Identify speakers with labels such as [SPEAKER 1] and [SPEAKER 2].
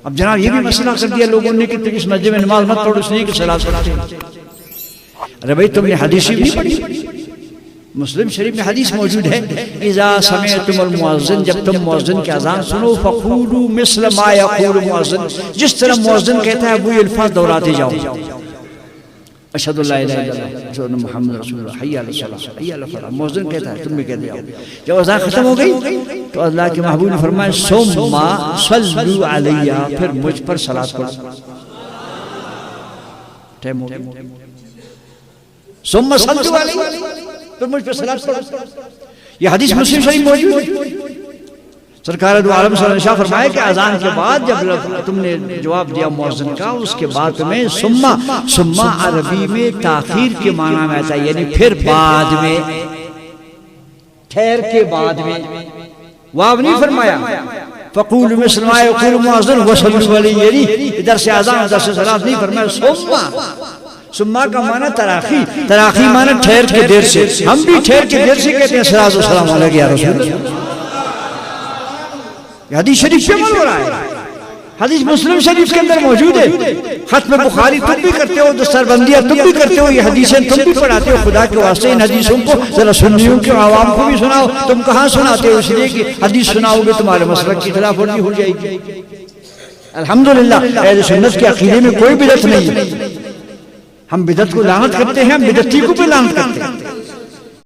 [SPEAKER 1] اب جناب یہ بھی مسئلہ کر دیا لوگوں نے کہ تم اس مسجد میں نماز مت پڑھو اس لیے کہ صلاۃ پڑھتے ہیں۔ ارے بھائی تم نے حدیث بھی پڑھی؟ مسلم شریف میں حدیث موجود ہے اذا سمعتم المؤذن، جب تم مؤذن کی اذان سنو فقولوا مثل ما يقول المؤذن، جس طرح مؤذن کہتا ہے وہی الفاظ دہراتے جاؤ۔ اشہد اللہ الہ الا اللہ اشہد ان محمد رسول اللہ حی علی الصلاۃ حی علی الفلاح، مؤذن کہتا ہے تم بھی کہہ جاؤ۔ جب اذان ختم ہو گئی تو اللہ کے محبوب نے فرمایا ثم صلوا علی، پھر مجھ پر صلاۃ پڑھو۔ ٹائم ہو گیا، ثم صلوا علی، پھر مجھ پر صلاۃ پڑھو۔ یہ حدیث مسلم شریف موجود ہے۔ سرکار دو عالم صلی اللہ علیہ وسلم فرمایا کہ اذان کے بعد جب تم نے جواب دیا مؤذن کا، اس کے بعد تمہیں ثم عربی میں تاخیر کے معنی میں آتا ہے، یعنی پھر بعد میں، ٹھہر کے بعد میں، واو نہیں فرمایا۔ فقولوا مثل ما يقول المؤذن وصلوا علیہ، یعنی ادھر سے اذان ادھر سے صلاۃ نہیں فرمایا۔ ثم کا معنی تراخی معنی ٹھہر کے دیر سے، ہم بھی ٹھہر کے دیر سے کہتے ہیں صلاۃ و سلام علیک یا رسول اللہ۔ یہ حدیث شریف سے عمل ہو رہا ہے، حدیث مسلم شریف کے اندر موجود ہے۔ ختم بخاری تم بھی کرتے ہو، دستربندیہ تم بھی کرتے ہو، یہ حدیثیں تم بھی پڑھاتے ہو۔ خدا کے واسطے ان حدیثوں کو ذرا سنیوں کے عوام کو بھی سناؤ۔ تم کہاں سناتے ہو؟ اس لیے کہ حدیث سناؤ گے تمہارے مسلک کی خلاف ورزی ہو جائے گی۔ الحمدللہ اہل سنت کے عقیدے میں کوئی بدعت نہیں ہے۔ ہم بدعت کو لعنت کرتے ہیں، ہم بدعتی کو بھی لعنت کرتے ہیں۔